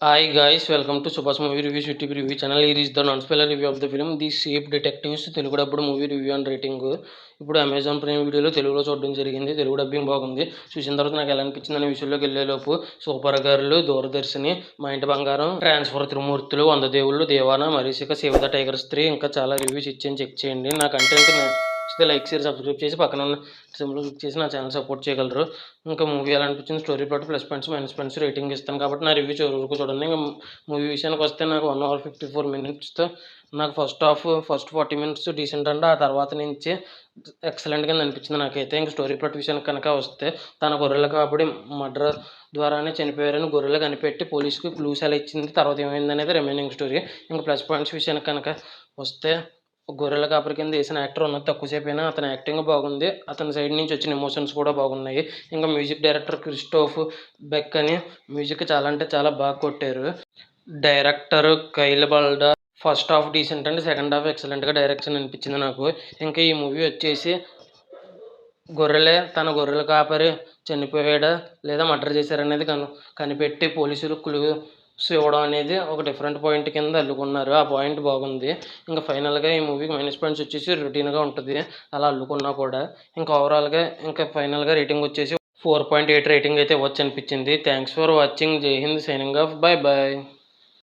Hi guys, welcome to Subhash Movie Reviews YouTube review channel. Here is the non-spoiler review of the film The Shape Detectives Telugu డబ్బుడు movie review and rating. ఇప్పుడు Amazon prime వీడియోలో తెలుగులో చూడడం జరిగింది. Telugu dubbing బాగుంది. చూసిన తర్వాత నాకు ఎలా అనిపించింది అనే విషయంలోకి వెళ్ళేలోపు సూపర్ గర్ల్, దూరదర్శిని, మా ఇంటి బంగారం, ట్రాన్స్ఫర్ త్రిమూర్తులు, వంద దేవుళ్ళు, దేవానా, మరీసిక, సేవ్ ద టైగర్స్ 3 ఇంకా చాలా రివ్యూస్ ఇచ్చాను, చెక్ చేయండి. నా కంటెంట్ నచ్చితే లైక్ షేర్ సబ్స్క్రైబ్ చేసి పక్కన ఉన్న సింబల్ క్లిక్ చేసి నా ఛానల్ సపోర్ట్ చేయగలరు. ఇంకా మూవీ ఎలా అనిపించింది, story plot, plus points, minus points rating ఇస్తాను కాబట్టి నా రివ్యూ చివరి వరకు చూడండి. ఇంకా మూవీ విషయానికి వస్తే నాకు 1 hour 54 minutesతో నాకు ఫస్ట్ 40 minutes డీసెంట్ అండి. ఆ తర్వాత నుంచి ఎక్సలెంట్గా అనిపించింది నాకైతే. ఇంకా స్టోరీ ప్లాట్ విషయానికి కనుక వస్తే తన గొర్రెల కాబట్టి మర్డర్ ద్వారానే చనిపోయారని గొర్రెలు కనిపెట్టి పోలీసుకి క్లూస్ ఎలా ఇచ్చింది, తర్వాత ఏమైంది అనేది రిమైనింగ్ స్టోరీ. ఇంకా ప్లస్ పాయింట్స్ విషయానికి కనుక వస్తే గొర్రెల కాపరి కింద వేసిన యాక్టర్ ఉన్నది తక్కువసేపు అయినా అతని యాక్టింగ్ బాగుంది, అతని సైడ్ నుంచి వచ్చిన ఎమోషన్స్ కూడా బాగున్నాయి. ఇంకా మ్యూజిక్ డైరెక్టర్ క్రిస్టోఫ్ బెక్ అని మ్యూజిక్ చాలా అంటే చాలా బాగా కొట్టారు. Director Kyle Balda first half decent and second half ఎక్సలెంట్గా డైరెక్షన్ అనిపించింది నాకు. ఇంకా ఈ మూవీ వచ్చేసి తన గొర్రెల కాపరి చనిపోయాడా లేదా మర్డర్ చేశారనేది కనిపెట్టి పోలీసులు క్లూస్ ఇవ్వడం అనేది ఒక డిఫరెంట్ పాయింట్ కింద అల్లుకున్నారు. ఆ పాయింట్ బాగుంది. ఇంకా ఫైనల్గా ఈ మూవీకి మైనస్ పాయింట్స్ వచ్చేసి రొటీన్గా ఉంటుంది అలా అల్లుకున్నా కూడా. ఇంకా ఓవరాల్గా ఇంకా ఫైనల్గా రేటింగ్ వచ్చేసి 4.8 రేటింగ్ అయితే ఇవ్వచ్చు అనిపించింది. Thanks for watching. Jai Hind, signing off, bye bye.